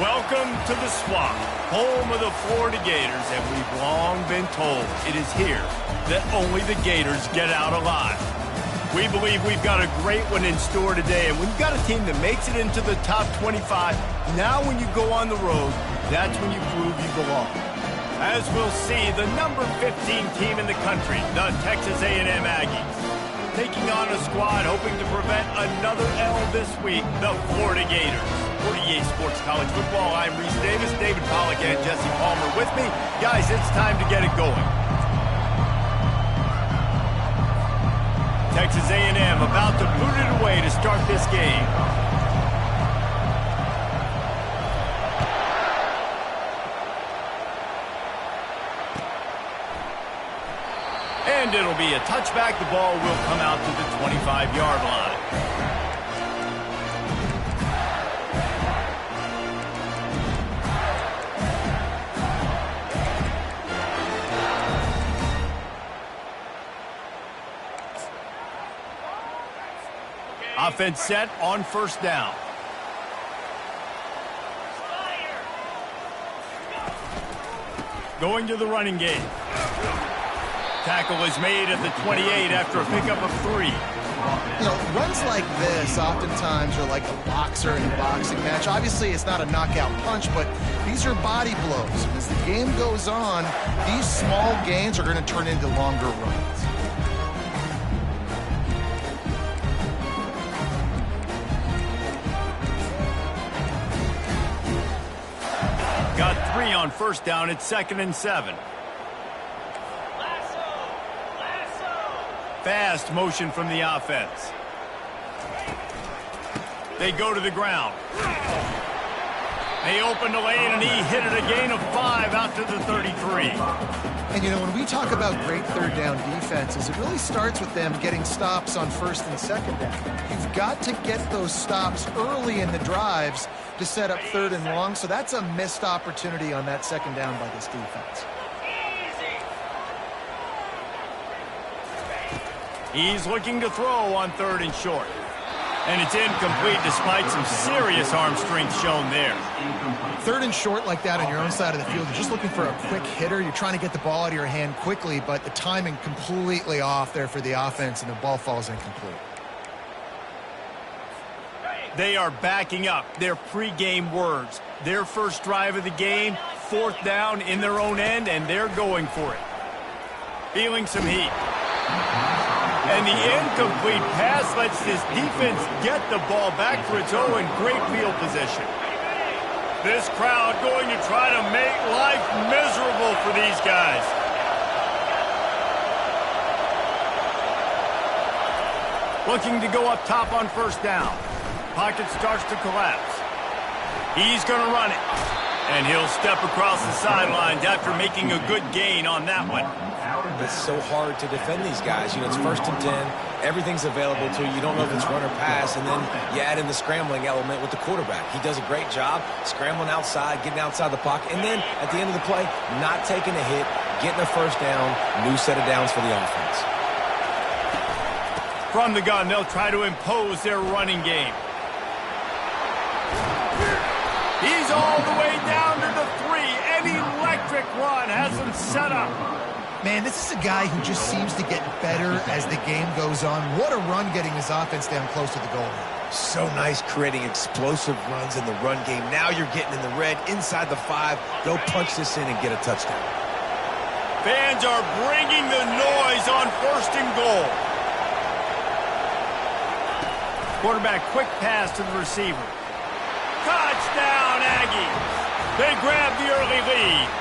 Welcome to the Swamp, home of the Florida Gators, and we've long been told it is here that only the Gators get out alive. We believe we've got a great one in store today, and when you've got a team that makes it into the top 25, now when you go on the road, that's when you prove you belong. As we'll see, the number 15 team in the country, the Texas A&M Aggies, taking on a squad hoping to prevent another L this week, the Florida Gators. For EA Sports College Football, I'm Reese Davis, David Pollack, and Jesse Palmer with me. Guys, it's time to get it going. Texas A&M about to boot it away to start this game. And it'll be a touchback. The ball will come out to the 25-yard line. Offense set on first down. Going to the running game. Tackle is made at the 28 after a pickup of 3. You know, runs like this oftentimes are like a boxer in a boxing match. Obviously, it's not a knockout punch, but these are body blows. As the game goes on, these small gains are going to turn into longer runs. Got 3 on first down. It's 2nd and 7. Fast motion from the offense. They go to the ground. They open the lane, and he hit it a gain of 5 out to the 33. And, you know, when we talk about great third down defenses, it really starts with them getting stops on first and second down. You've got to get those stops early in the drives to set up third and long, so that's a missed opportunity on that second down by this defense. He's looking to throw on 3rd and short. And it's incomplete despite some serious arm strength shown there. 3rd and short like that on your own side of the field, you're just looking for a quick hitter. You're trying to get the ball out of your hand quickly, but the timing completely off there for the offense, and the ball falls incomplete. They are backing up their pregame words. Their first drive of the game, 4th down in their own end, and they're going for it. Feeling some heat. And the incomplete pass lets this defense get the ball back for its own in great field position. This crowd going to try to make life miserable for these guys. Looking to go up top on first down. Pocket starts to collapse. He's going to run it. And he'll step across the sidelines after making a good gain on that one. It's so hard to defend these guys. You know, it's 1st and 10. Everything's available to you. You don't know if it's run or pass. And then you add in the scrambling element with the quarterback. He does a great job scrambling outside, getting outside the pocket. And then at the end of the play, not taking a hit, getting a first down, new set of downs for the offense. From the gun, they'll try to impose their running game. He's all the way down to the 3. An electric run has him set up. Man, this is a guy who just seems to get better as the game goes on. What a run getting his offense down close to the goal line. So nice creating explosive runs in the run game. Now you're getting in the red, inside the 5. Go punch this in and get a touchdown. Fans are bringing the noise on 1st and goal. Quarterback quick pass to the receiver. Touchdown, Aggies. They grab the early lead.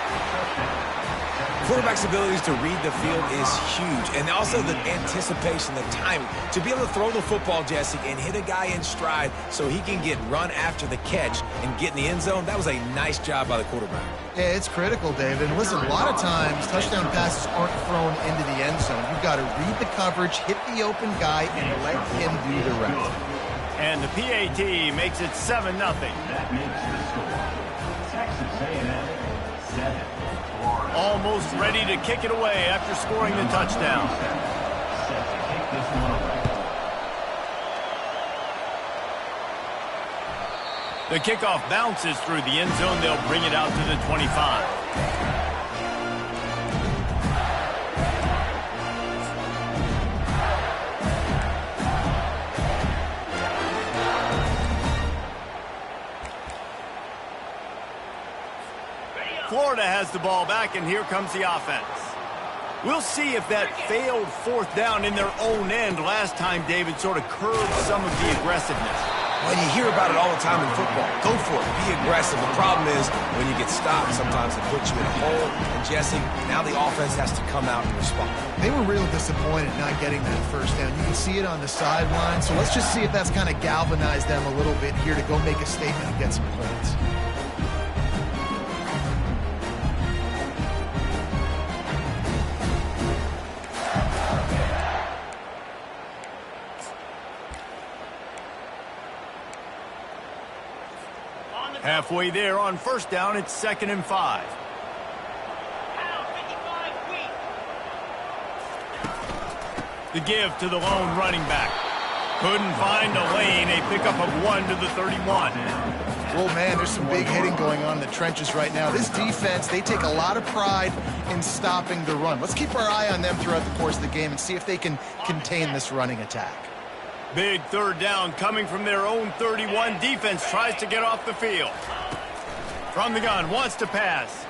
Quarterback's abilities to read the field is huge. And also the anticipation, the timing. To be able to throw the football, Jesse, and hit a guy in stride so he can get run after the catch and get in the end zone, that was a nice job by the quarterback. Yeah, it's critical, David. And listen, a lot of times touchdown passes aren't thrown into the end zone. You've got to read the coverage, hit the open guy, and let him do the rest. And the PAT makes it 7-0. That makes the score Texas A&M 7. Almost ready to kick it away after scoring the touchdown. Set to kick this one away. The kickoff bounces through the end zone. They'll bring it out to the 25. Florida has the ball back, and here comes the offense. We'll see if that failed fourth down in their own end last time, David, sort of curbed some of the aggressiveness. Well, you hear about it all the time in football. Go for it. Be aggressive. The problem is when you get stopped, sometimes it puts you in a hole. And, Jesse, now the offense has to come out and respond. They were real disappointed not getting that first down. You can see it on the sideline. So let's just see if that's kind of galvanized them a little bit here to go make a statement and get some points. Halfway there on first down, it's 2nd and 5. The give to the lone running back. Couldn't find a lane, a pickup of 1 to the 31. Oh, man, there's some big hitting going on in the trenches right now. This defense, they take a lot of pride in stopping the run. Let's keep our eye on them throughout the course of the game and see if they can contain this running attack. Big third down coming from their own 31. Defense tries to get off the field. From the gun, wants to pass.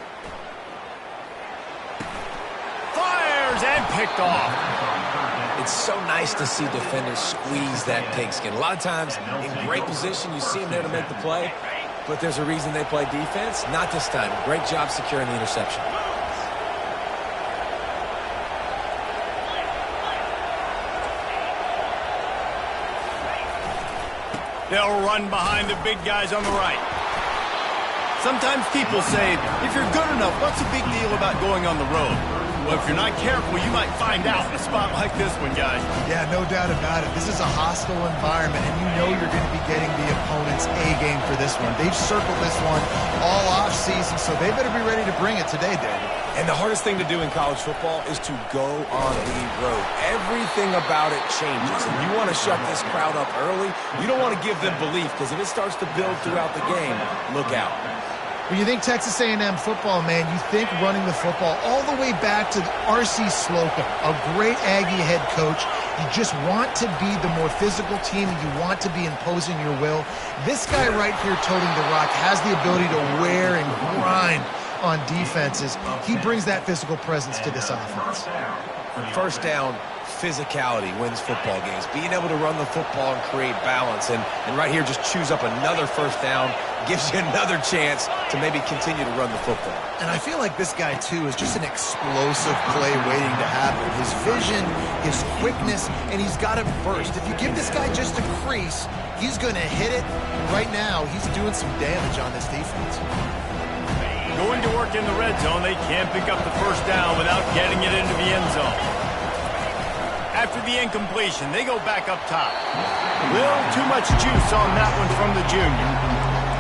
Fires and picked off. It's so nice to see defenders squeeze that pigskin. A lot of times in great position, you see them there to make the play, but there's a reason they play defense. Not this time. Great job securing the interception. They'll run behind the big guys on the right. Sometimes people say, if you're good enough, what's the big deal about going on the road? Well, if you're not careful, you might find out in a spot like this one, guys. Yeah, no doubt about it. This is a hostile environment, and you know you're going to be getting the opponent's A-game for this one. They've circled this one all off-season, so they better be ready to bring it today, David. And the hardest thing to do in college football is to go on the road. Everything about it changes, and you want to shut this crowd up early. You don't want to give them belief, because if it starts to build throughout the game, look out. When you think Texas A&M football, man, you think running the football all the way back to R.C. Slocum, a great Aggie head coach. You just want to be the more physical team, and you want to be imposing your will. This guy right here toting the rock has the ability to wear and grind on defenses. He brings that physical presence to this offense. First down, physicality wins football games. Being able to run the football and create balance. And right here, just choose up another first down, gives you another chance to maybe continue to run the football. And I feel like this guy, too, is just an explosive play waiting to happen. His vision, his quickness, and he's got it first. If you give this guy just a crease, he's going to hit it. Right now, he's doing some damage on this defense. Going to work in the red zone, they can't pick up the first down without getting it into the end zone. After the incompletion, they go back up top. A little too much juice on that one from the junior.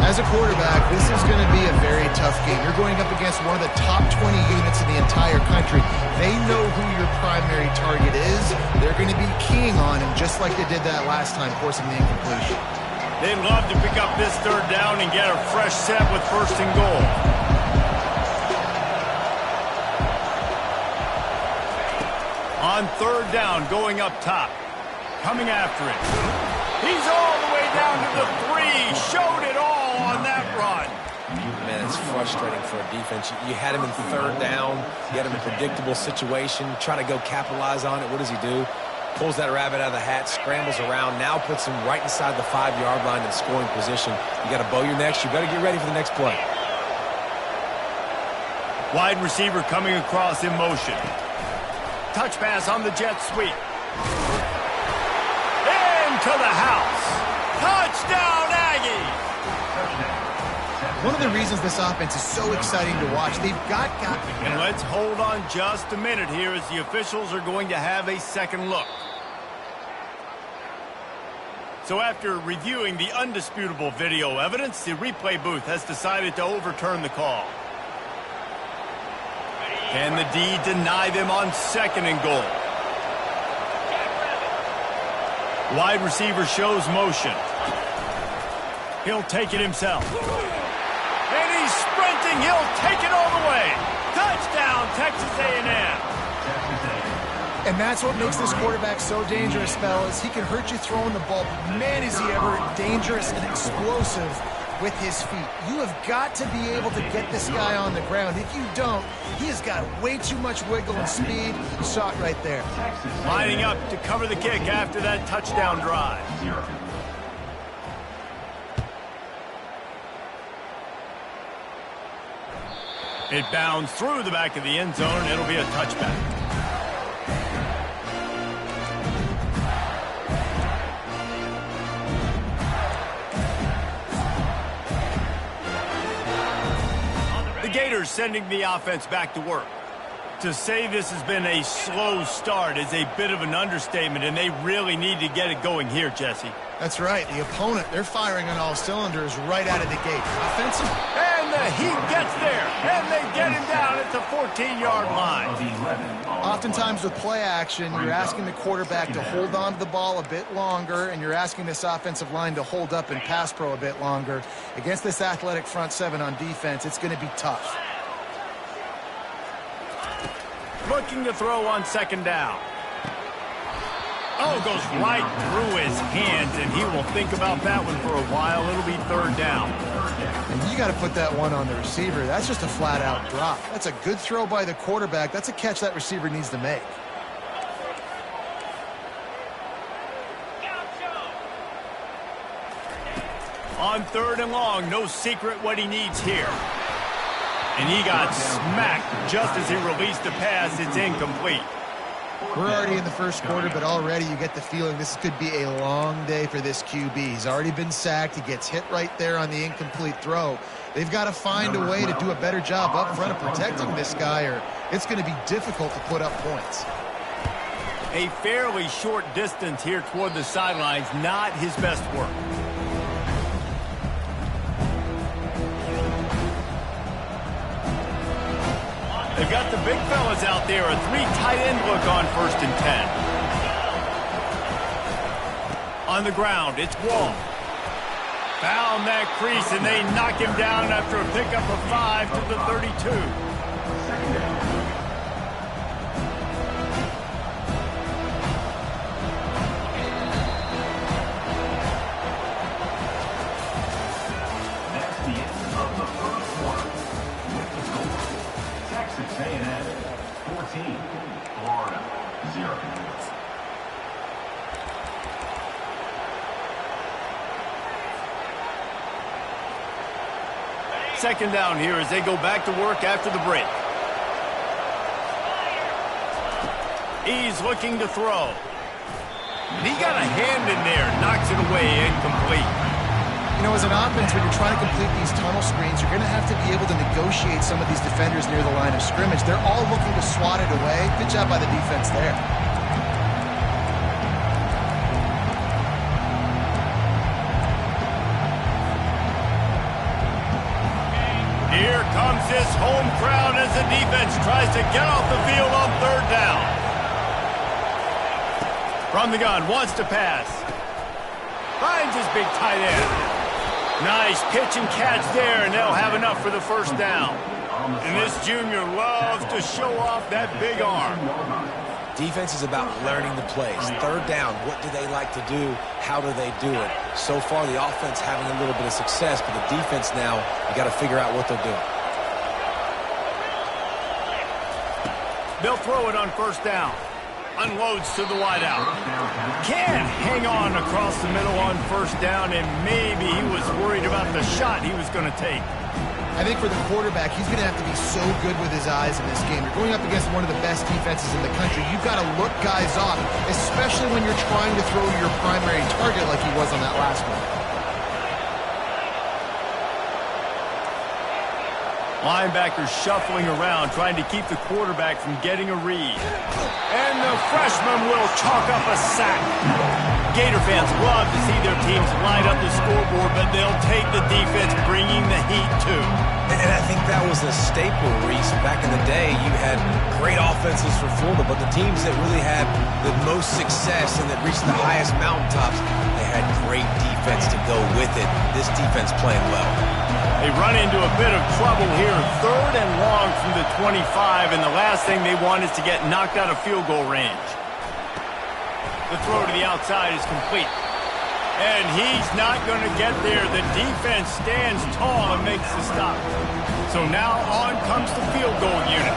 As a quarterback, this is going to be a very tough game. You're going up against one of the top 20 units in the entire country. They know who your primary target is. They're going to be keying on him just like they did that last time, forcing the incompletion. They'd love to pick up this third down and get a fresh set with 1st and goal. On 3rd down, going up top. Coming after it. He's all the way down to the 3. Showed it all on that run. Man, it's frustrating for a defense. You had him in 3rd down. You had him in a predictable situation. Try to go capitalize on it. What does he do? Pulls that rabbit out of the hat, scrambles around, now puts him right inside the 5-yard line in scoring position. You got to bow your necks. You better get ready for the next play. Wide receiver coming across in motion. Touch pass on the jet sweep. Into the house. Touchdown, Aggies! One of the reasons this offense is so exciting to watch, they've got guys. And let's hold on just a minute here as the officials are going to have a second look. So after reviewing the undisputable video evidence, the replay booth has decided to overturn the call. Can the D deny them on 2nd and goal? Wide receiver shows motion. He'll take it himself. And he's sprinting. He'll take it all the way. Touchdown, Texas A&M. And that's what makes this quarterback so dangerous, fellas. He can hurt you throwing the ball. Man, is he ever dangerous and explosive with his feet. You have got to be able to get this guy on the ground. If you don't, he has got way too much wiggle and speed. You saw it right there. Lining up to cover the kick after that touchdown drive. It bounds through the back of the end zone. It'll be a touchback. Gators sending the offense back to work. To say this has been a slow start is a bit of an understatement, and they really need to get it going here, Jesse. That's right. The opponent, they're firing on all cylinders right out of the gate. Offensive. And the heat gets there, and they get him down at the 14-yard line. Oftentimes with play action, you're asking the quarterback to hold on to the ball a bit longer, and you're asking this offensive line to hold up in pass pro a bit longer. Against this athletic front seven on defense, it's going to be tough. Looking to throw on second down. Oh, goes right through his hands, and he will think about that one for a while. It'll be third down. And you got to put that one on the receiver. That's just a flat-out drop. That's a good throw by the quarterback. That's a catch that receiver needs to make. On third and long, no secret what he needs here. And he got smacked just as he released the pass. It's incomplete. We're already in the first quarter, but already you get the feeling this could be a long day for this QB. He's already been sacked. He gets hit right there on the incomplete throw. They've got to find a way to do a better job up front of protecting this guy, or it's going to be difficult to put up points. A fairly short distance here toward the sidelines, not his best work. They've got the big fellas out there, a three tight end look on 1st and 10. On the ground, it's Wall. Found that crease, and they knock him down after a pickup of 5 to the 32. A&M 14, Florida 0. Second down here as they go back to work after the break. He's looking to throw. And he got a hand in there, knocks it away, incomplete. You know, as an offense, when you're trying to complete these tunnel screens, you're going to have to be able to negotiate some of these defenders near the line of scrimmage. They're all looking to swat it away. Good job by the defense there. Here comes this home crowd as the defense tries to get off the field on third down. From the gun, wants to pass. Finds his big tight end. Nice pitch and catch there, and they'll have enough for the first down. And this junior loves to show off that big arm. Defense is about learning the plays. Third down, what do they like to do? How do they do it? So far, the offense having a little bit of success, but the defense now, you got to figure out what they're doing. They'll throw it on first down. Unloads to the wideout. Can't hang on across the middle on first down, and maybe he was worried about the shot he was going to take. I think for the quarterback, he's going to have to be so good with his eyes in this game. You're going up against one of the best defenses in the country. You've got to look guys off, especially when you're trying to throw to your primary target like he was on that last one. Linebackers shuffling around, trying to keep the quarterback from getting a read. And the freshman will chalk up a sack. Gator fans love to see their teams light up the scoreboard, but they'll take the defense bringing the heat too. And I think that was a staple, Reese. Back in the day, you had great offenses for Florida, but the teams that really had the most success and that reached the highest mountaintops, they had great defense to go with it. This defense playing well. They run into a bit of trouble here. 3rd and long from the 25, and the last thing they want is to get knocked out of field goal range. The throw to the outside is complete. And he's not going to get there. The defense stands tall and makes the stop. So now on comes the field goal unit.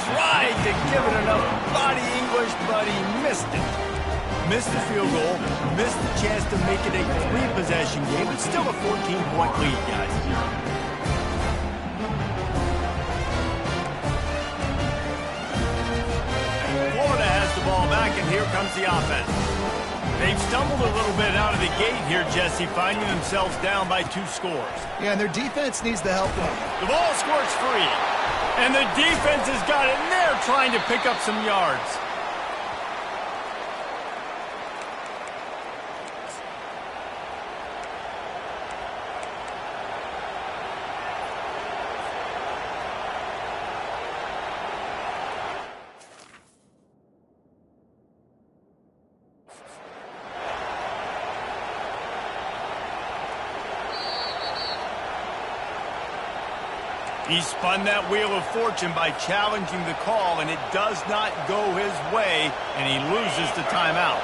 Tried to give it enough body English, but he missed it. Missed the field goal, missed the chance to make it a 3-possession game. It's still a 14-point lead, guys. Florida has the ball back, and here comes the offense. They've stumbled a little bit out of the gate here, Jesse, finding themselves down by 2 scores. Yeah, and their defense needs to help them. The ball squirts free, and the defense has got it in there trying to pick up some yards. He spun that wheel of fortune by challenging the call, and it does not go his way, and he loses the timeout.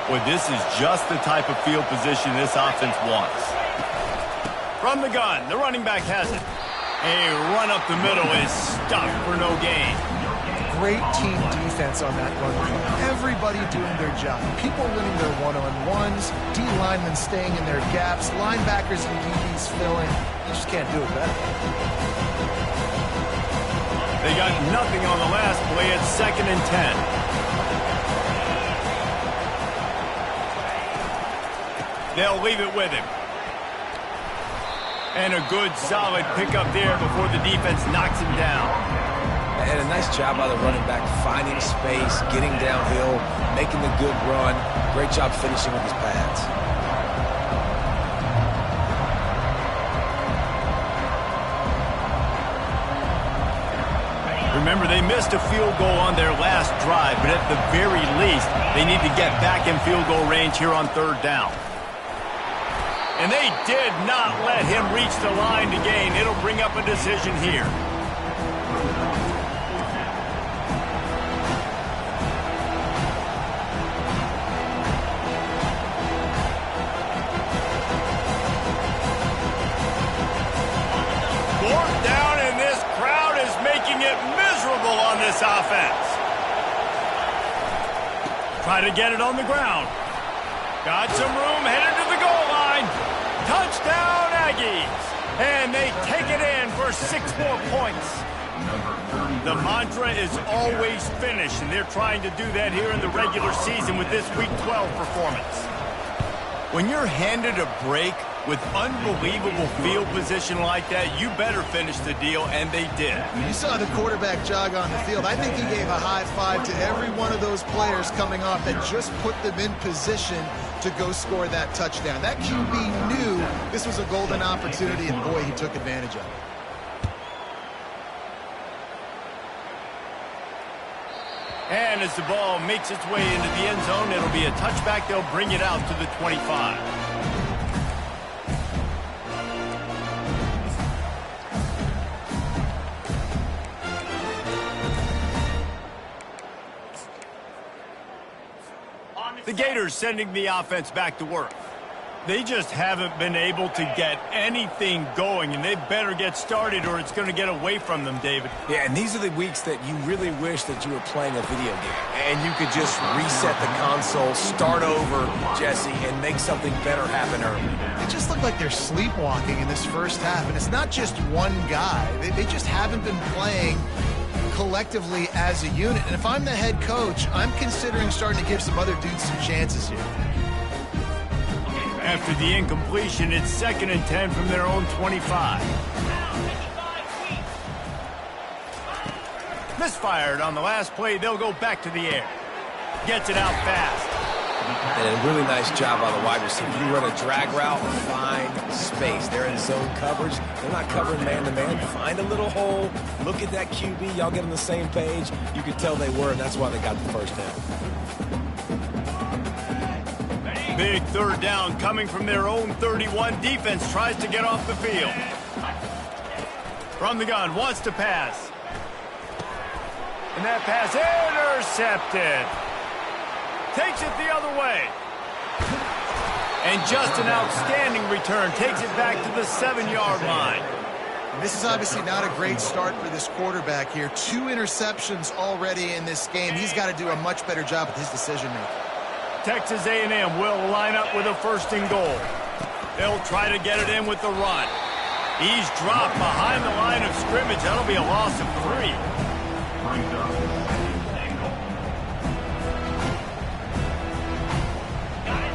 Boy, this is just the type of field position this offense wants. From the gun, the running back has it. A run up the middle is stuck for no gain. Great team defense on that run. Everybody doing their job. People winning their one-on-ones, D linemen staying in their gaps, linebackers and DBs filling. You just can't do it better. They got nothing on the last play at 2nd and 10. They'll leave it with him. And a good, solid pickup there before the defense knocks him down. And a nice job by the running back, finding space, getting downhill, making the good run. Great job finishing with his pads. Remember, they missed a field goal on their last drive, but at the very least, they need to get back in field goal range here on 3rd down. And they did not let him reach the line to gain. It'll bring up a decision here. Fourth down, and this crowd is making it miserable on this offense. Try to get it on the ground. Got some room, headed to the goal line. Touchdown, Aggies. And they take it in for 6 more points. The mantra is always finish, and they're trying to do that here in the regular season with this Week 12 performance. When you're handed a break with unbelievable field position like that, you better finish the deal, and they did. You saw the quarterback jog on the field. I think he gave a high five to every one of those players coming off and just put them in position to go score that touchdown. That QB knew this was a golden opportunity, and boy, he took advantage of it. And as the ball makes its way into the end zone, it'll be a touchback. They'll bring it out to the 25. The Gators sending the offense back to work. They just haven't been able to get anything going, and they better get started or it's going to get away from them, David. Yeah, and these are the weeks that you really wish that you were playing a video game and you could just reset the console, start over, Jesse, and make something better happen early. It just looked like they're sleepwalking in this first half, and it's not just one guy. They just haven't been playing collectively as a unit. And if I'm the head coach, I'm considering starting to give some other dudes some chances here. After the incompletion, it's 2nd and 10 from their own 25. Misfired on the last play. They'll go back to the air. Gets it out fast. And a really nice job by the wide receiver. You run a drag route, find space. They're in zone coverage. They're not covering man-to-man. Find a little hole. Look at that QB. Y'all get on the same page. You could tell they were, and that's why they got the first down. Big 3rd down coming from their own 31. Defense tries to get off the field. From the gun, wants to pass. And that pass intercepted. Takes it the other way. And just an outstanding return. Takes it back to the 7-yard line. And this is obviously not a great start for this quarterback here. 2 interceptions already in this game. He's got to do a much better job with his decision-making. Texas A&M will line up with a 1st and goal. They'll try to get it in with the run. He's dropped behind the line of scrimmage. That'll be a loss of 3.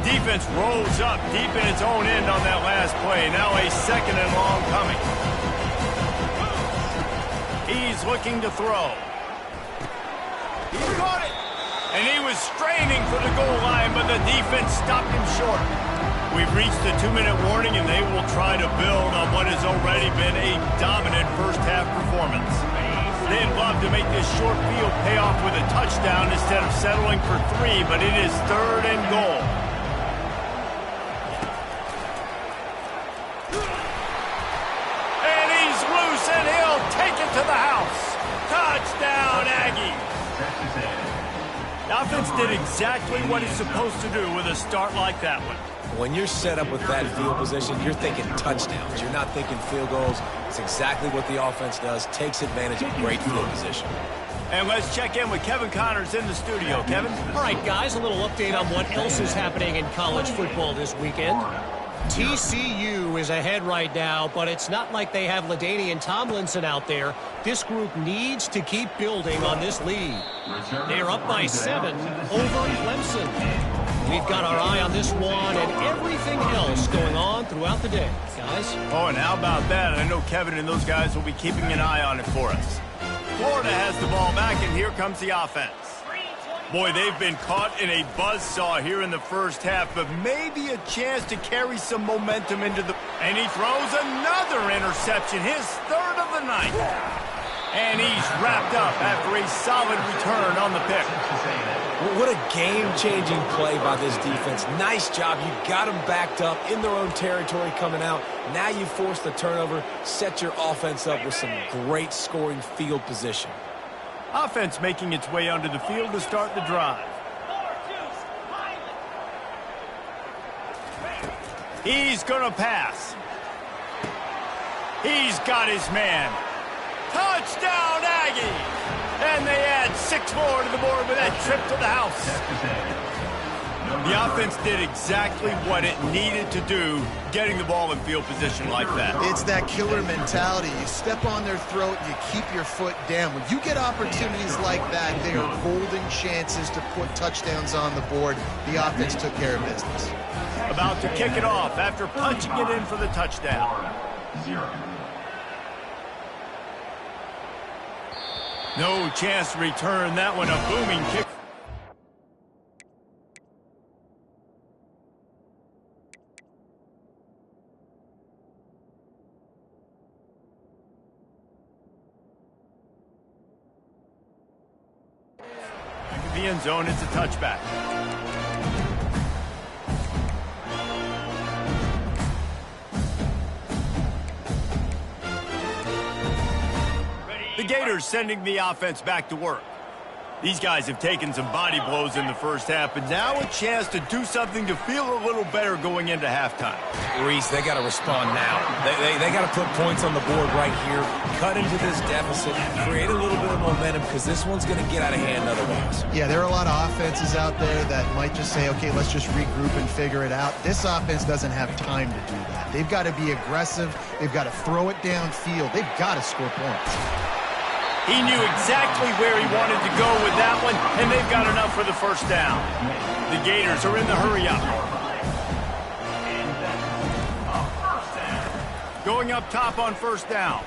Defense rolls up deep in its own end on that last play. Now a 2nd and long coming. He's looking to throw. He caught it. And he was straining for the goal line, but the defense stopped him short. We've reached the 2-minute warning, and they will try to build on what has already been a dominant first-half performance. They'd love to make this short field pay off with a touchdown instead of settling for 3, but it is 3rd and goal. And he's loose, and he'll take it to the house. Touchdown, Aggie. The offense did exactly what it's supposed to do with a start like that one. When you're set up with that field position, you're thinking touchdowns. You're not thinking field goals. It's exactly what the offense does. Takes advantage of great field position. And let's check in with Kevin Connors in the studio. Kevin? All right, guys, a little update on what else is happening in college football this weekend. TCU is ahead right now, but it's not like they have LaDainian Tomlinson out there. This group needs to keep building on this lead. They're up by 7 over Clemson. We've got our eye on this one and everything else going on throughout the day, guys. Oh, and how about that? I know Kevin and those guys will be keeping an eye on it for us. Florida has the ball back, and here comes the offense. Boy, they've been caught in a buzzsaw here in the first half, but maybe a chance to carry some momentum into the... And he throws another interception, his 3rd of the night. And he's wrapped up after a solid return on the pick. What a game-changing play by this defense. Nice job. You got them backed up in their own territory coming out. Now you force the turnover, set your offense up with some great scoring field position. Offense making its way onto the field to start the drive. He's going to pass. He's got his man. Touchdown, Aggie! And they add 6 more to the board with that trip to the house. The offense did exactly what it needed to do, getting the ball in field position like that. It's that killer mentality. You step on their throat, you keep your foot down. When you get opportunities like that, they are golden chances to put touchdowns on the board. The offense took care of business. About to kick it off after punching it in for the touchdown. 0. No chance to return that one. A booming kick. The end zone, it's a touchback. The Gators sending the offense back to work. These guys have taken some body blows in the first half, but now a chance to do something to feel a little better going into halftime. Reese, they got to respond now. They got to put points on the board right here, cut into this deficit, create a little bit of momentum, because this one's going to get out of hand otherwise. Yeah, there are a lot of offenses out there that might just say, okay, let's just regroup and figure it out. This offense doesn't have time to do that. They've got to be aggressive. They've got to throw it downfield. They've got to score points. He knew exactly where he wanted to go with that one, and they've got enough for the first down. The Gators are in the hurry-up. Going up top on first down.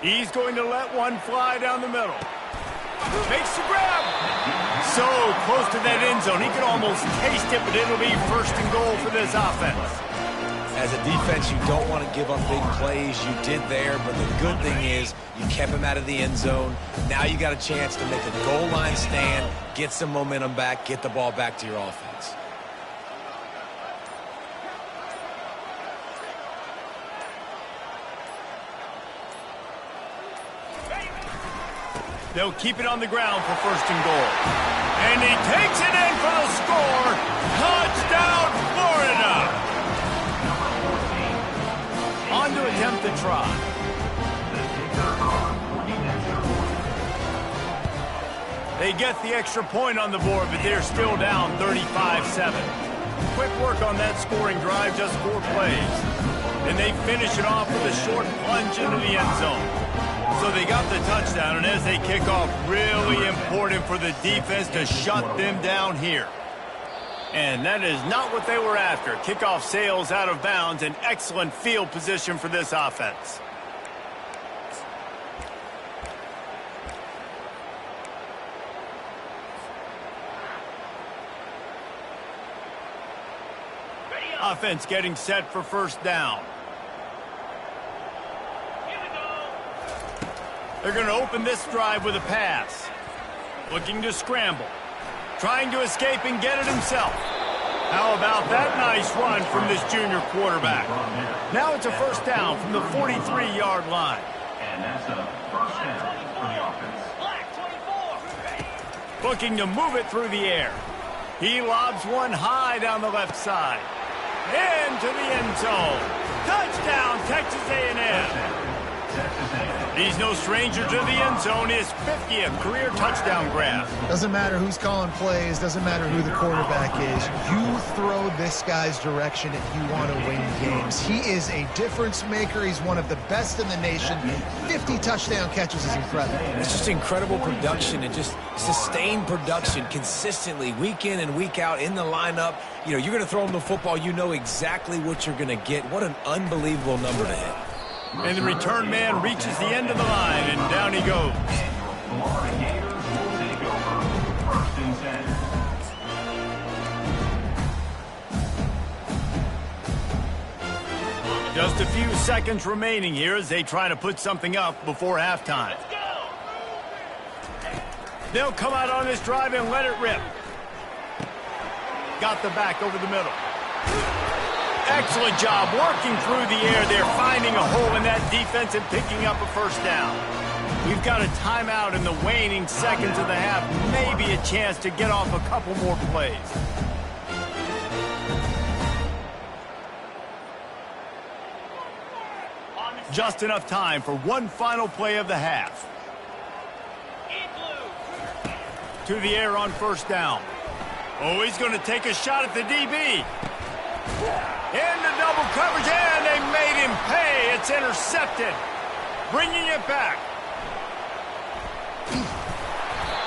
He's going to let one fly down the middle. Makes the grab. So close to that end zone. He could almost taste it, but it'll be first and goal for this offense. As a defense, you don't want to give up big plays. You did there, but the good thing is you kept him out of the end zone. Now you got a chance to make a goal line stand, get some momentum back, get the ball back to your offense. They'll keep it on the ground for first and goal. And he takes it in for the score. Touchdown, Florida! On to attempt the try. They get the extra point on the board, but they're still down 35-7. Quick work on that scoring drive, just 4 plays. And they finish it off with a short plunge into the end zone. So they got the touchdown, and as they kick off, really important for the defense to shut them down here. And that is not what they were after. Kickoff sails out of bounds, an excellent field position for this offense. Offense getting set for first down. They're going to open this drive with a pass. Looking to scramble. Trying to escape and get it himself. How about that nice run from this junior quarterback? Now it's a first down from the 43-yard line. And that's a first down for the offense. Looking to move it through the air. He lobs one high down the left side. Into the end zone. Touchdown, Texas A&M. He's no stranger to the end zone. His 50th career touchdown grab. Doesn't matter who's calling plays, doesn't matter who the quarterback is. You throw this guy's direction if you want to win games. He is a difference maker. He's one of the best in the nation. 50 touchdown catches is incredible. It's just incredible production and just sustained production consistently week in and week out in the lineup. You know, you're going to throw him the football. You know exactly what you're going to get. What an unbelievable number to hit. And the return man reaches the end of the line, and down he goes. Florida Gators will take over first and 10. Just a few seconds remaining here as they try to put something up before halftime. They'll come out on this drive and let it rip. Got the back over the middle. Excellent job working through the air. They're finding a hole in that defense and picking up a first down. We've got a timeout in the waning seconds of the half. Maybe a chance to get off a couple more plays. Just enough time for one final play of the half. To the air on first down. Oh, he's going to take a shot at the DB. Into double coverage, and they made him pay. It's intercepted. Bringing it back.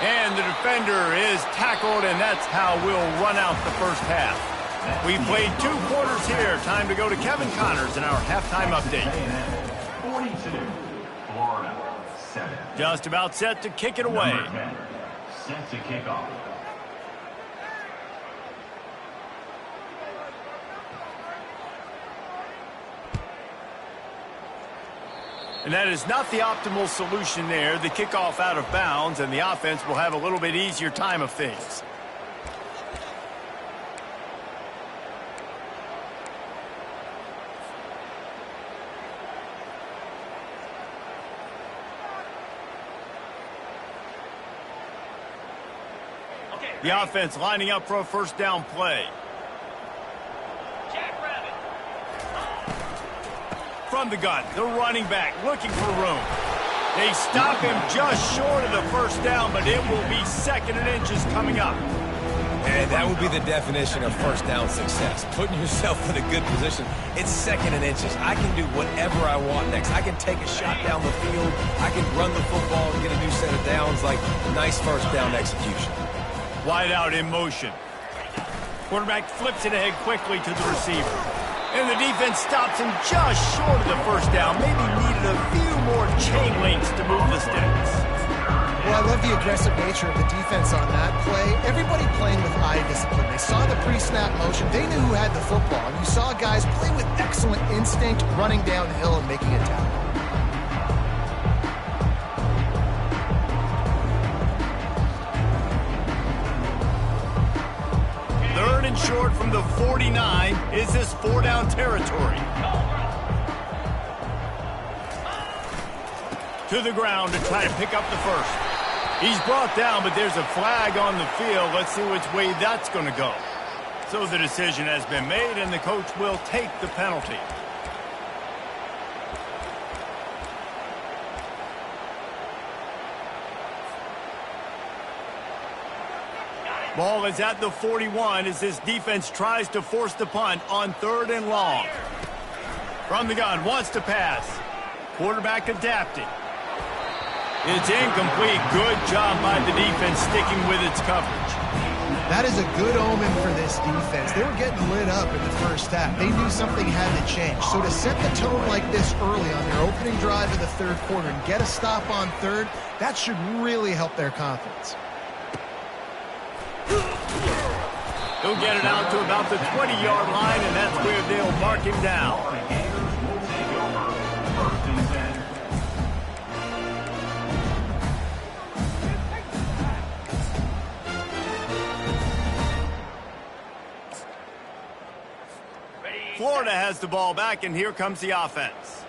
And the defender is tackled, and that's how we'll run out the first half. We've played 2 quarters here. Time to go to Kevin Connors in our halftime update. 42, Florida 7. Just about set to kick it away. Number 10, set to kick off. And that is not the optimal solution there. The kickoff out of bounds, and the offense will have a little bit easier time of things. The offense lining up for a first down play. From the gun, the running back looking for room. They stop him just short of the first down, but it will be 2nd and inches coming up. And That would be the definition of first down success. Putting yourself in a good position. It's 2nd and inches. I can do whatever I want next. I can take a shot down the field. I can run the football and get a new set of downs. Like, nice first down execution. Wide out in motion. Quarterback flips it ahead quickly to the receiver. And the defense stops him just short of the first down. Maybe needed a few more chain links to move the sticks. Well, I love the aggressive nature of the defense on that play. Everybody playing with eye discipline. They saw the pre-snap motion. They knew who had the football. And you saw guys play with excellent instinct, running downhill and making a tackle. Third and short from the 49. Is this 4-down territory? To the ground to try to pick up the first. He's brought down, but there's a flag on the field. Let's see which way that's going to go. So the decision has been made, and the coach will take the penalty. Ball is at the 41 as this defense tries to force the punt on 3rd and long. From the gun, wants to pass. Quarterback adapting. It's incomplete. Good job by the defense sticking with its coverage. That is a good omen for this defense. They were getting lit up in the first half. They knew something had to change. So to set the tone like this early on their opening drive of the 3rd quarter and get a stop on 3rd, that should really help their confidence. He'll get it out to about the 20-yard line, and that's where they'll mark him down. Florida has the ball back, and here comes the offense.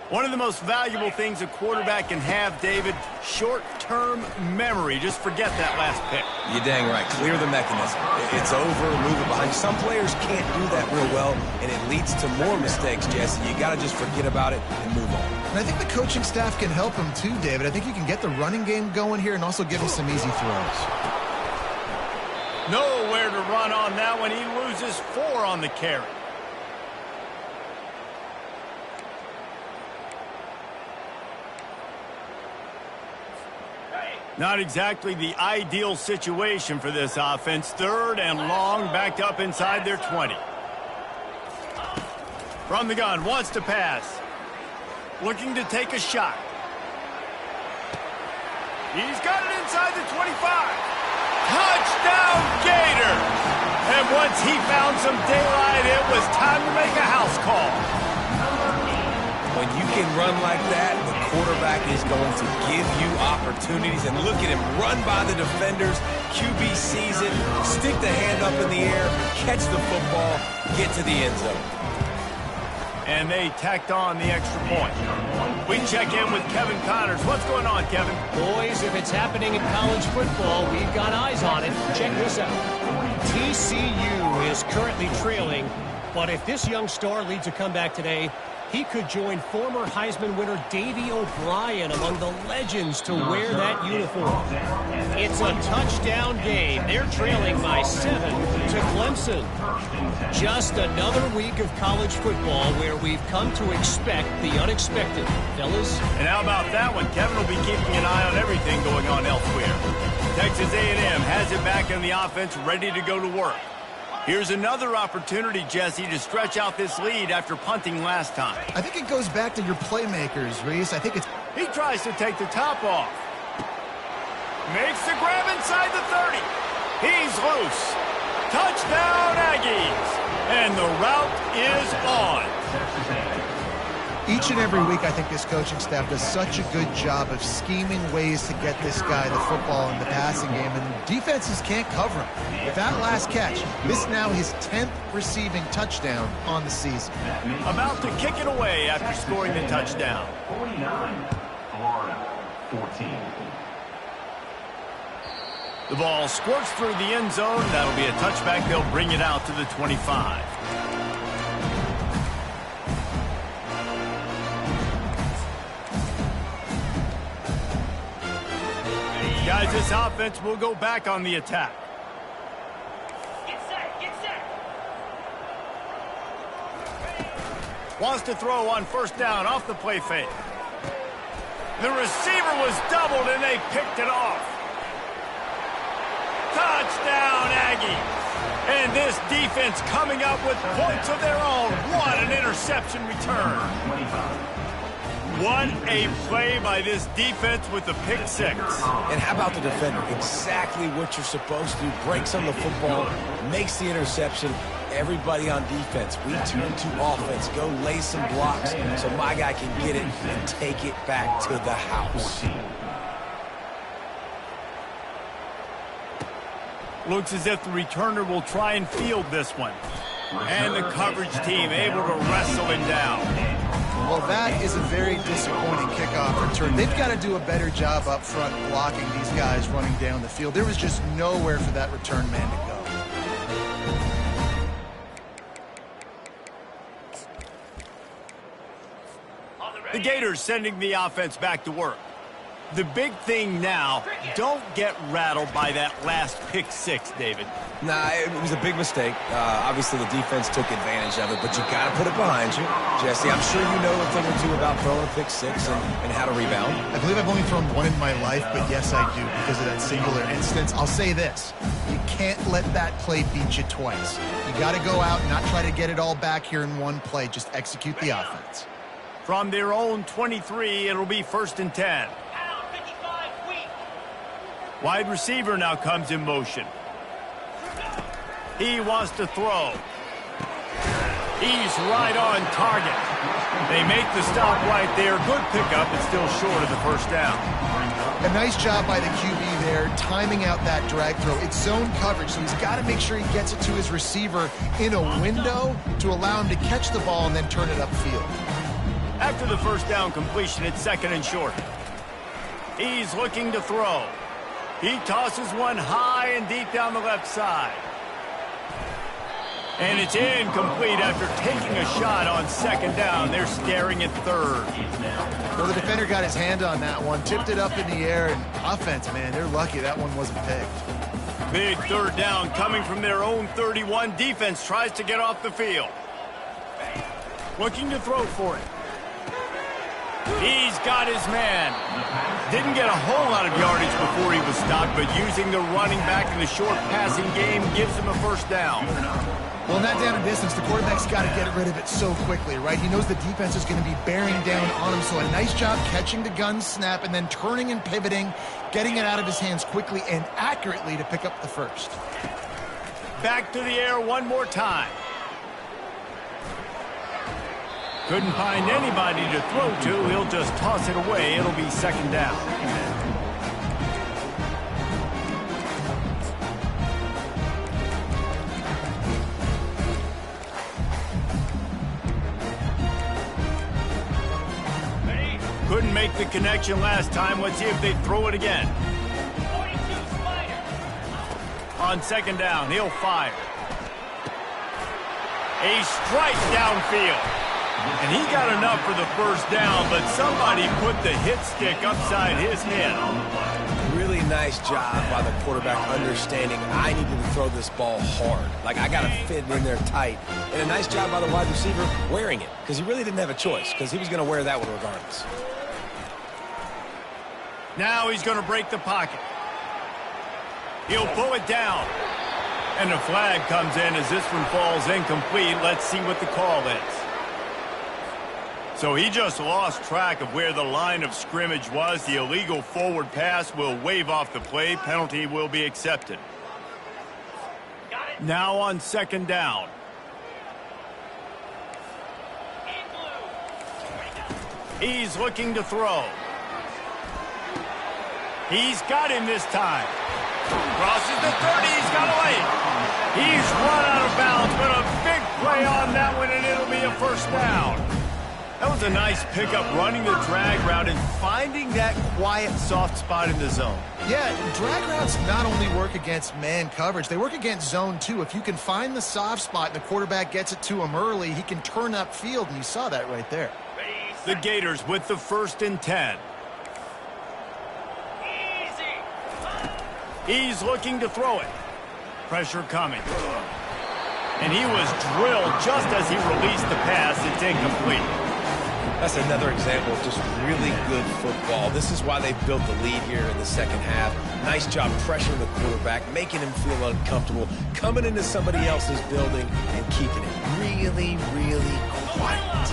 One of the most valuable things a quarterback can have, David, short-term memory. Just forget that last pick. You're dang right. Clear the mechanism. It's over, move it behind. Some players can't do that real well, and it leads to more mistakes, Jesse. You got to just forget about it and move on. And I think the coaching staff can help him too, David. I think you can get the running game going here and also give him some easy throws. Nowhere to run on that one. He loses 4 on the carry. Not exactly the ideal situation for this offense. 3rd and long, backed up inside their 20. From the gun, wants to pass. Looking to take a shot. He's got it inside the 25. Touchdown, Gators! And once he found some daylight, it was time to make a house call. When you can run like that, the quarterback is going to give you opportunities. And look at him run by the defenders. QB sees it, stick the hand up in the air, catch the football, get to the end zone. And they tacked on the extra point. We check in with Kevin Connors. What's going on, Kevin? Boys, if it's happening in college football, we've got eyes on it. Check this out. TCU is currently trailing, but if this young star leads a comeback today, he could join former Heisman winner Davey O'Brien among the legends to wear that uniform. It's a touchdown game. They're trailing by 7 to Clemson. Just another week of college football where we've come to expect the unexpected, fellas. And how about that one? Kevin will be keeping an eye on everything going on elsewhere. Texas A&M has it back in the offense, ready to go to work. Here's another opportunity, Jesse, to stretch out this lead after punting last time. I think it goes back to your playmakers, Reese. I think it's... He tries to take the top off. Makes the grab inside the 30. He's loose. Touchdown, Aggies. And the route is on. Each and every week, I think this coaching staff does such a good job of scheming ways to get this guy the football in the passing game, and defenses can't cover him. With that last catch, this now his 10th receiving touchdown on the season. About to kick it away after scoring the touchdown. 49, Florida, 14. The ball squirts through the end zone. That'll be a touchback. They'll bring it out to the 25. Guys, this offense will go back on the attack. Wants to throw on first down off the play fake. The receiver was doubled, and they picked it off. Touchdown, Aggies. And this defense coming up with points of their own. What an interception return. What a play by this defense with the pick six. And how about the defender? Exactly what you're supposed to do. Breaks on the football, makes the interception. Everybody on defense, we turn to offense. Go lay some blocks so my guy can get it and take it back to the house. Looks as if the returner will try and field this one. And the coverage team able to wrestle him down. Well, that is a very disappointing kickoff return. They've got to do a better job up front blocking these guys running down the field. There was just nowhere for that return man to go. The Gators sending the offense back to work. The big thing now, don't get rattled by that last pick six, David. Nah, it was a big mistake. Obviously, the defense took advantage of it, but you got to put it behind you. Jesse, I'm sure you know a thing or two about throwing a pick six and how to rebound. I believe I've only thrown one in my life, but yes, I do because of that singular instance. I'll say this. You can't let that play beat you twice. You got to go out and not try to get it all back here in one play. Just execute the offense. From their own 23, it'll be 1st and 10. Wide receiver now comes in motion. He wants to throw. He's right on target. They make the stop right there. Good pickup, but still short of the first down. A nice job by the QB there, timing out that drag throw. It's zone coverage, so he's got to make sure he gets it to his receiver in a window to allow him to catch the ball and then turn it upfield. After the first down completion, it's 2nd and short. He's looking to throw. He tosses one high and deep down the left side. And it's incomplete after taking a shot on 2nd down. They're staring at 3rd. Well, the defender got his hand on that one, tipped it up in the air, and offense, man, they're lucky that one wasn't picked. Big 3rd down coming from their own 31. Defense tries to get off the field. Looking to throw for it. He's got his man. Didn't get a whole lot of yardage before he was stopped, but using the running back in the short passing game gives him a 1st down. Well, in that down and distance, the quarterback's got to get rid of it so quickly, right? He knows the defense is going to be bearing down on him, so a nice job catching the gun snap and then turning and pivoting, getting it out of his hands quickly and accurately to pick up the 1st. Back to the air one more time. Couldn't find anybody to throw to. He'll just toss it away. It'll be 2nd down. Couldn't make the connection last time. Let's see if they throw it again. On 2nd down, he'll fire. A strike downfield. And he got enough for the 1st down, but somebody put the hit stick upside his head. Really nice job by the quarterback understanding I needed to throw this ball hard. Like, I got to fit in there tight. And a nice job by the wide receiver wearing it, because he really didn't have a choice, because he was going to wear that one regardless. Now he's going to break the pocket. He'll pull it down. And the flag comes in as this one falls incomplete. Let's see what the call is. So he just lost track of where the line of scrimmage was. The illegal forward pass will wave off the play. Penalty will be accepted. Now on 2nd down. He's looking to throw. He's got him this time. Crosses the 30. He's got a lane. He's run out of bounds, but a big play on that one, and it'll be a 1st down. That was a nice pickup, running the drag route and finding that quiet, soft spot in the zone. Yeah, drag routes not only work against man coverage, they work against zone too. If you can find the soft spot and the quarterback gets it to him early, he can turn upfield, and you saw that right there. The Gators with the 1st and 10. He's looking to throw it. Pressure coming. And he was drilled just as he released the pass. It's incomplete. That's another example of just really good football. This is why they built the lead here in the second half. Nice job pressuring the quarterback, making him feel uncomfortable, coming into somebody else's building and keeping it really, really quiet.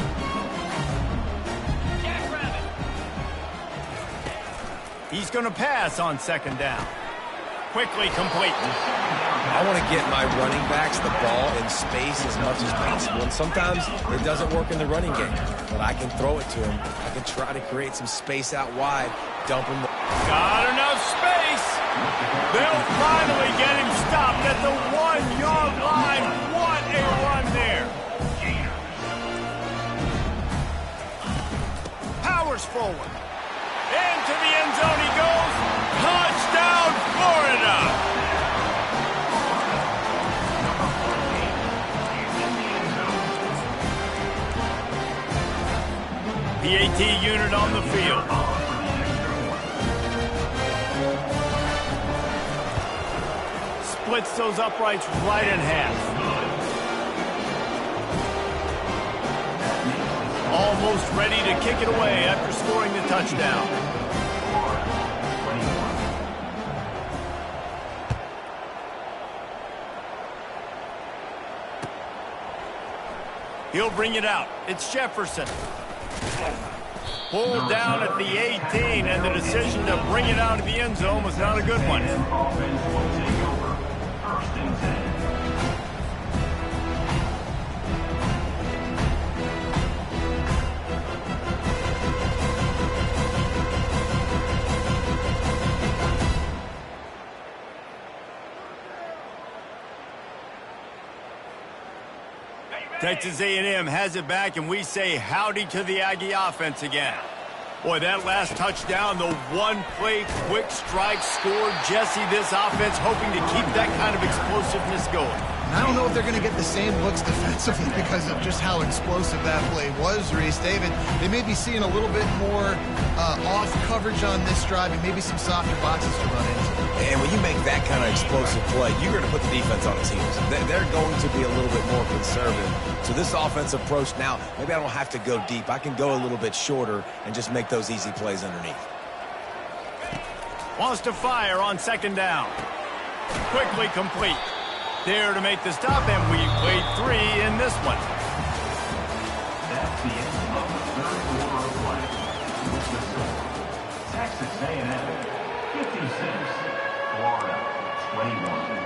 He's going to pass on second down. Quickly complete. I want to get my running backs the ball in space as much as possible, and sometimes it doesn't work in the running game, but I can throw it to him. I can try to create some space out wide, dump him. Got enough space. They'll finally get him stopped at the 1-yard line. What a run there. Powers forward. Into the end zone he goes. Touchdown, Florida. PAT unit on the field. Splits those uprights right in half. Almost ready to kick it away after scoring the touchdown. He'll bring it out. It's Jefferson. Pulled down at the 18, and the decision to bring it out of the end zone was not a good one. Texas A&M has it back, and we say howdy to the Aggie offense again. Boy, that last touchdown, the one-play quick strike scored. Jesse, this offense hoping to keep that kind of explosiveness going. I don't know if they're going to get the same looks defensively because of just how explosive that play was, Reese. David, they may be seeing a little bit more off coverage on this drive and maybe some softer boxes to run into. And when you make that kind of explosive play, you're going to put the defense on its heels. They're going to be a little bit more conservative. So this offensive approach now, maybe I don't have to go deep. I can go a little bit shorter and just make those easy plays underneath. Wants to fire on second down. Quickly complete. There to make the stop, and we played 3 in this one. That's the end of the third quarter of play. With the score, Texas A&M 56, Florida 21.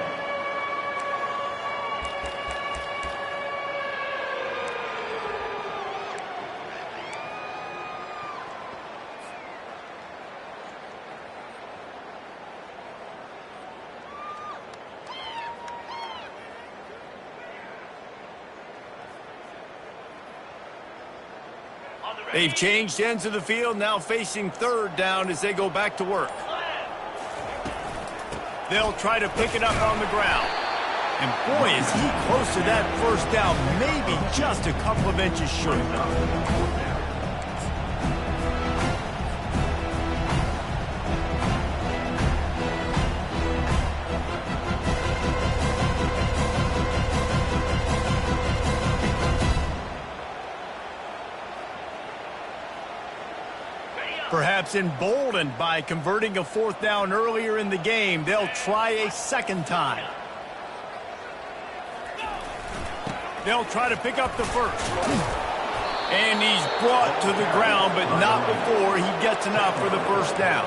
They've changed ends of the field, now facing third down as they go back to work. They'll try to pick it up on the ground. And boy, is he close to that first down, maybe just a couple of inches short. Perhaps emboldened by converting a fourth down earlier in the game, they'll try a second time. They'll try to pick up the first. And he's brought to the ground, but not before he gets enough for the first down.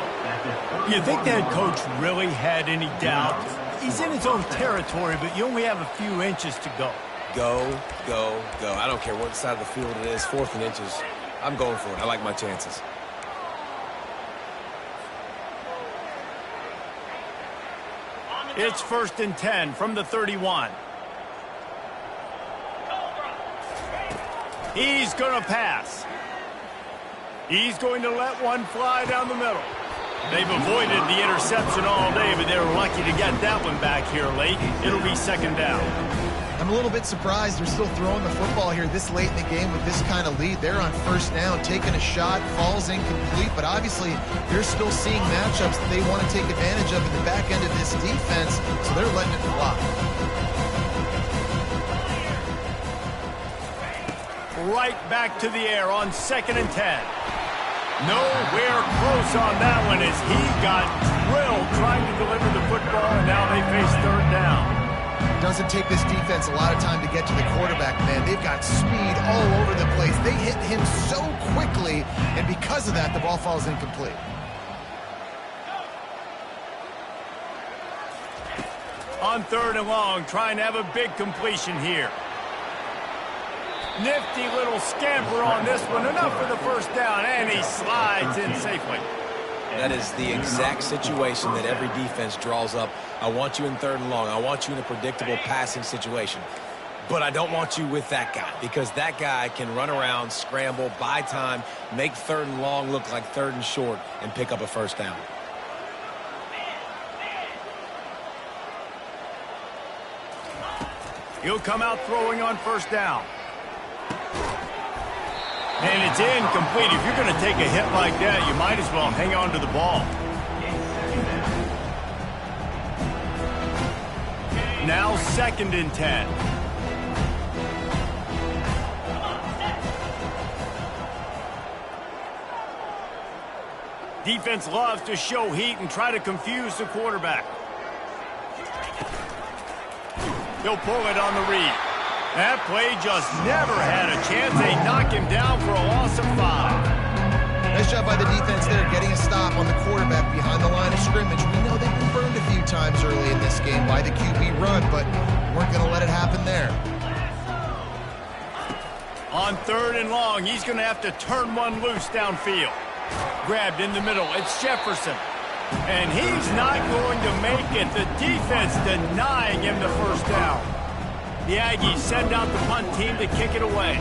You think that coach really had any doubt? He's in his own territory, but you only have a few inches to go. Go, go, go. I don't care what side of the field it is, 4th and inches. I'm going for it. I like my chances. It's 1st and 10 from the 31. He's going to pass. He's going to let one fly down the middle. They've avoided the interception all day, but they were lucky to get that one back here late. It'll be second down. I'm a little bit surprised they're still throwing the football here this late in the game with this kind of lead. They're on first down, taking a shot, falls incomplete, but obviously they're still seeing matchups that they want to take advantage of in the back end of this defense, so they're letting it fly. right back to the air on 2nd and 10. Nowhere close on that one as he got drilled trying to deliver the football, and now they face 3rd down. Doesn't take this defense a lot of time to get to the quarterback, man. They've got speed all over the place. They hit him so quickly, and because of that, the ball falls incomplete. On 3rd and long, trying to have a big completion here. Nifty little scamper on this one. Enough for the 1st down, and he slides in safely. That is the exact situation that every defense draws up. I want you in 3rd and long. I want you in a predictable passing situation. But I don't want you with that guy, because that guy can run around, scramble, buy time, make 3rd and long look like 3rd and short, and pick up a 1st down. He'll come out throwing on 1st down. And it's incomplete. If you're going to take a hit like that, you might as well hang on to the ball. Now 2nd and 10. Defense loves to show heat and try to confuse the quarterback. He'll pull it on the read. That play just never had a chance. They knock him down for a loss of 5. Nice job by the defense there, getting a stop on the quarterback behind the line of scrimmage. We know they've been burned a few times early in this game by the QB run, but weren't going to let it happen there. On 3rd and long, he's going to have to turn one loose downfield. Grabbed in the middle, it's Jefferson. And he's not going to make it. The defense denying him the 1st down. The Aggies send out the punt team to kick it away.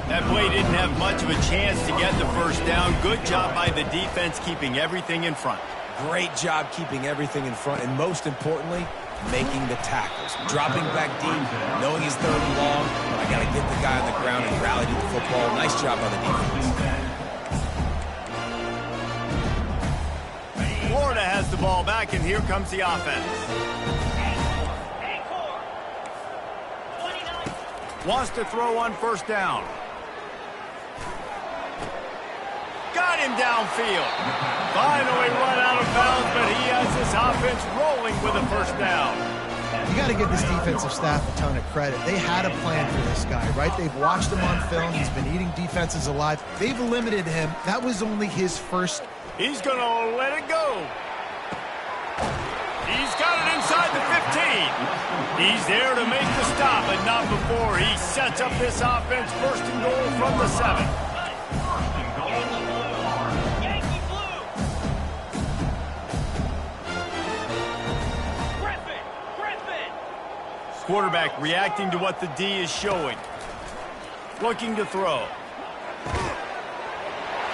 That play didn't have much of a chance to get the 1st down. Good job by the defense keeping everything in front. Great job keeping everything in front, and most importantly, making the tackles. Dropping back deep, knowing he's 3rd and long, but I got to get the guy on the ground and rally to the football. Nice job on the defense. Florida has the ball back, and here comes the offense. Wants to throw on 1st down. Got him downfield. Finally run out of bounds, but he has this offense rolling with a 1st down. You got to give this defensive staff a ton of credit. They had a plan for this guy, right? They've watched him on film. He's been eating defenses alive. They've limited him. That was only his first. He's going to let it go. He's got it inside the 15. He's there to make the stop, but not before he sets up this offense 1st and goal from the 7. Quarterback reacting to what the D is showing. Looking to throw.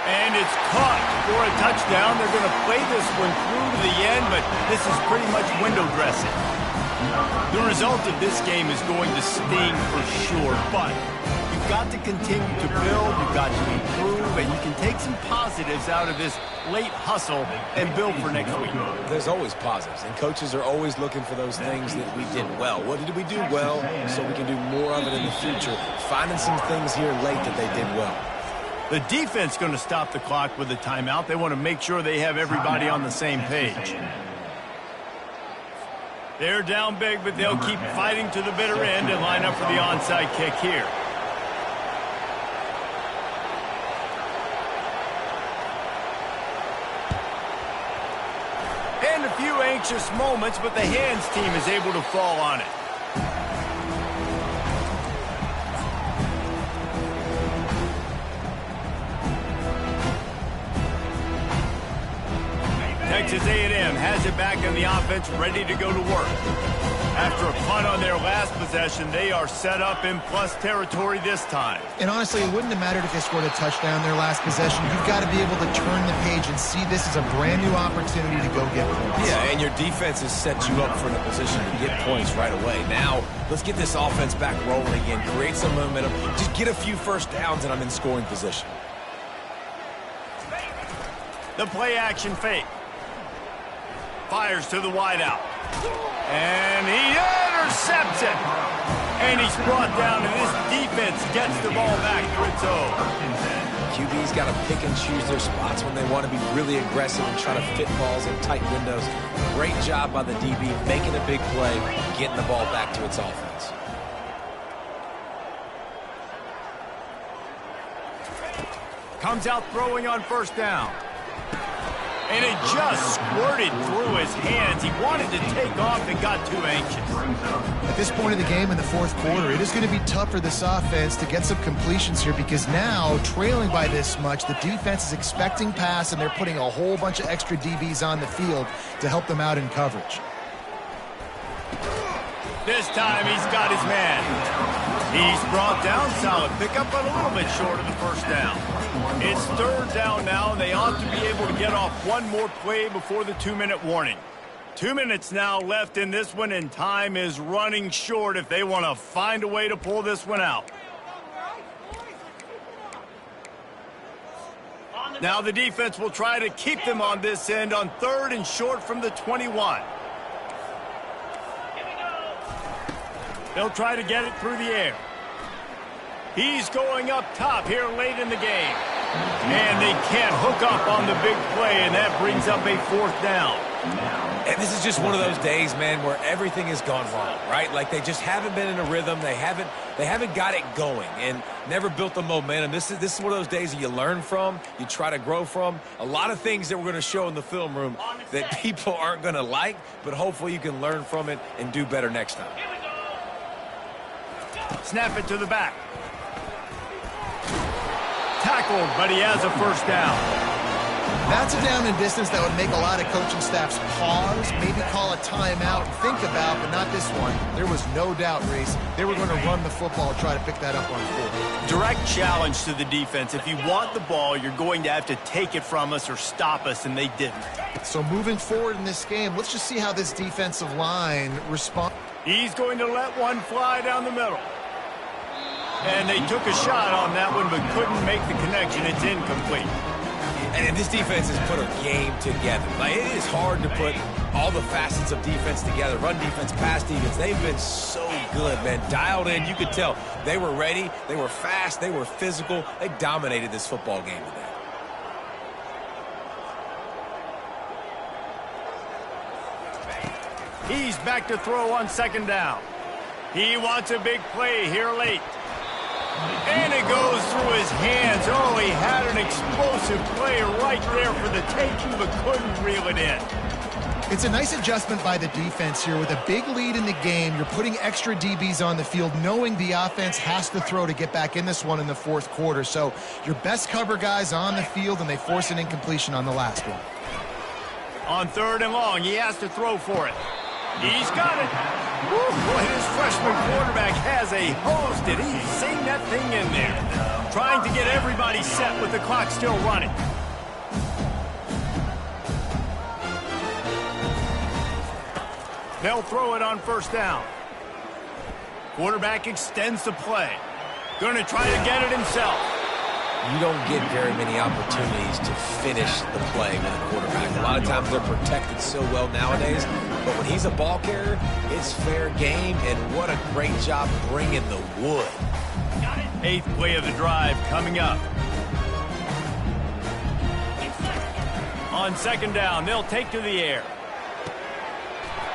And it's caught for a touchdown. They're going to play this one through to the end, but this is pretty much window dressing. The result of this game is going to sting for sure, but you've got to continue to build, you've got to improve, and you can take some positives out of this late hustle and build for next week. There's always positives, and coaches are always looking for those things that we did well. What did we do well so we can do more of it in the future? Finding some things here late that they did well. The defense going to stop the clock with a timeout. They want to make sure they have everybody on the same page. They're down big, but they'll keep fighting to the bitter end and line up for the onside kick here. And a few anxious moments, but the hands team is able to fall on it. Texas A&M has it back in the offense, ready to go to work. After a punt on their last possession, they are set up in plus territory this time. And honestly, it wouldn't have mattered if they scored a touchdown their last possession. You've got to be able to turn the page and see this as a brand new opportunity to go get points. Yeah, and your defense has set you up for the position to get points right away. Now, let's get this offense back rolling again, create some momentum, just get a few 1st downs, and I'm in scoring position. The play action fake. Fires to the wideout. And he intercepts it. And he's brought down, and this defense defense gets the ball back to its own. QB's got to pick and choose their spots when they want to be really aggressive and try to fit balls in tight windows. Great job by the DB making a big play, getting the ball back to its offense. Comes out throwing on first down. And it just squirted through his hands. He wanted to take off and got too anxious. At this point of the game in the fourth quarter, it is going to be tough for this offense to get some completions here because now, trailing by this much, the defense is expecting pass and they're putting a whole bunch of extra DBs on the field to help them out in coverage. This time he's got his man. He's brought down, solid pickup, but a little bit short of the first down. It's third down now, and they ought to be able to get off one more play before the 2-minute warning. 2 minutes now left in this one, and time is running short if they want to find a way to pull this one out. Now the defense will try to keep them on this end on third and short from the 21. They'll try to get it through the air. He's going up top here late in the game. And they can't hook up on the big play, and that brings up a fourth down. And this is just one of those days, man, where everything has gone wrong, right? Like they just haven't been in a rhythm. They haven't got it going and never built the momentum. This is one of those days that you learn from, you try to grow from. A lot of things that we're going to show in the film room that people aren't going to like, but hopefully you can learn from it and do better next time. Snap it to the back. Tackled, but he has a first down. That's a down and distance that would make a lot of coaching staffs pause, maybe call a timeout and think about, but not this one. There was no doubt, Reese, they were going to run the football and try to pick that up on fourth. Direct challenge to the defense. If you want the ball, you're going to have to take it from us or stop us, and they didn't. So moving forward in this game, let's just see how this defensive line responds. He's going to let one fly down the middle. And they took a shot on that one, but couldn't make the connection. It's incomplete. And this defense has put a game together. Like, it is hard to put all the facets of defense together. Run defense, pass defense. They've been so good, man. Dialed in. You could tell they were ready. They were fast. They were physical. They dominated this football game today. He's back to throw on second down. He wants a big play here late. And it goes through his hands. Oh, he had an explosive play right there for the taking, but couldn't reel it in. It's a nice adjustment by the defense here. With a big lead in the game, you're putting extra DBs on the field, knowing the offense has to throw to get back in this one in the fourth quarter. So your best cover guys on the field, and they force an incompletion on the last one. On third and long, he has to throw for it. He's got it. Woo, boy, his freshman quarterback has a hose. Did he sing that thing in there? Trying to get everybody set with the clock still running. They'll throw it on first down. Quarterback extends the play. Going to try to get it himself. You don't get very many opportunities to finish the play with a quarterback. A lot of times they're protected so well nowadays, but when he's a ball carrier, it's fair game, and what a great job bringing the wood. Eighth play of the drive coming up. On second down, they'll take to the air.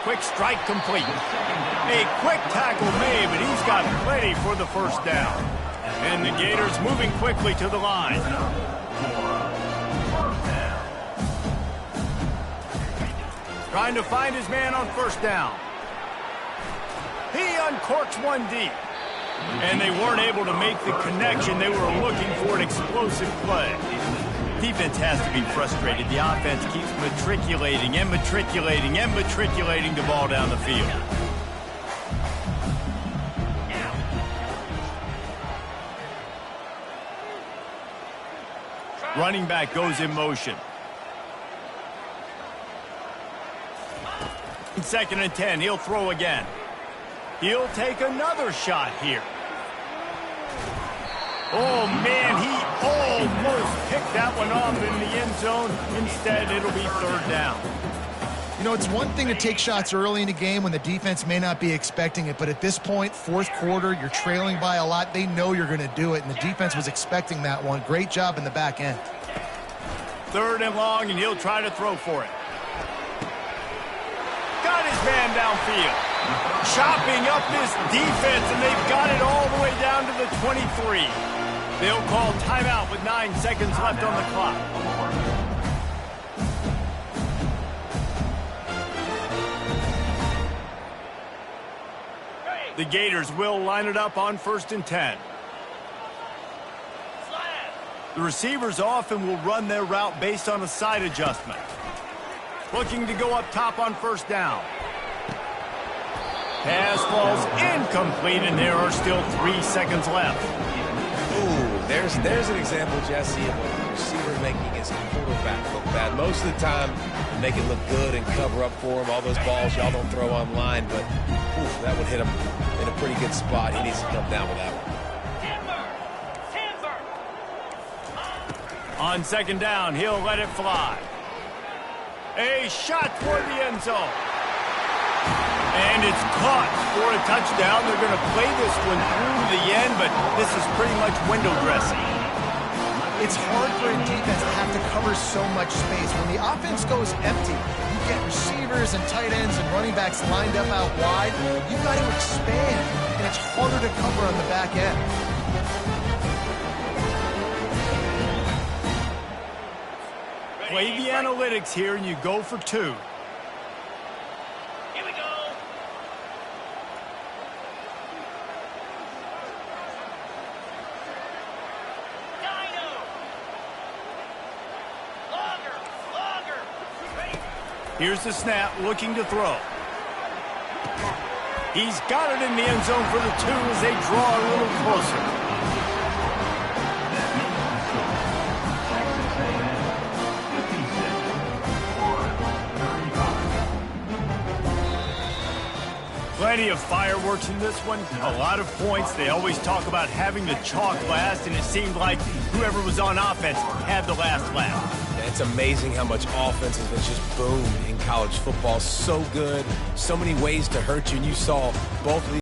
Quick strike complete. A quick tackle made, but he's got plenty for the first down. And the Gators moving quickly to the line. Trying to find his man on first down. He uncorks one deep. And they weren't able to make the connection. They were looking for an explosive play. Defense has to be frustrated. The offense keeps matriculating and matriculating and matriculating the ball down the field. Running back goes in motion. Second and 10, he'll throw again. He'll take another shot here. Oh, man, he almost picked that one off in the end zone. Instead, it'll be third down. You know, it's one thing to take shots early in a game when the defense may not be expecting it, but at this point, fourth quarter, you're trailing by a lot. They know you're going to do it, and the defense was expecting that one. Great job in the back end. 3rd and long, and he'll try to throw for it. Got his man downfield. Chopping up this defense, and they've got it all the way down to the 23. They'll call timeout with 9 seconds left on the clock. The Gators will line it up on 1st and 10. The receivers often will run their route based on a side adjustment. Looking to go up top on 1st down. Pass falls incomplete, and there are still 3 seconds left. Ooh, there's an example, Jesse, of a receiver making his quarterback look bad. Most of the time, make it look good and cover up for him. All those balls y'all don't throw online, but ooh, that would hit him in a pretty good spot. He needs to come down with that one. On 2nd down, he'll let it fly. A shot toward the end zone. And it's caught for a touchdown. They're going to play this one through to the end, but this is pretty much window dressing. It's hard for a defense to have to cover so much space. When the offense goes empty, you get receivers and tight ends and running backs lined up out wide. You've got to expand, and it's harder to cover on the back end. Play the analytics here, and you go for 2. Here we go. Dino. Longer. Here's the snap, looking to throw. He's got it in the end zone for the 2 as they draw a little closer. Plenty of fireworks in this one. A lot of points. They always talk about having the chalk last, and it seemed like whoever was on offense had the last laugh. It's amazing how much offense has been just boomed in college football. So good. So many ways to hurt you, and you saw both of these.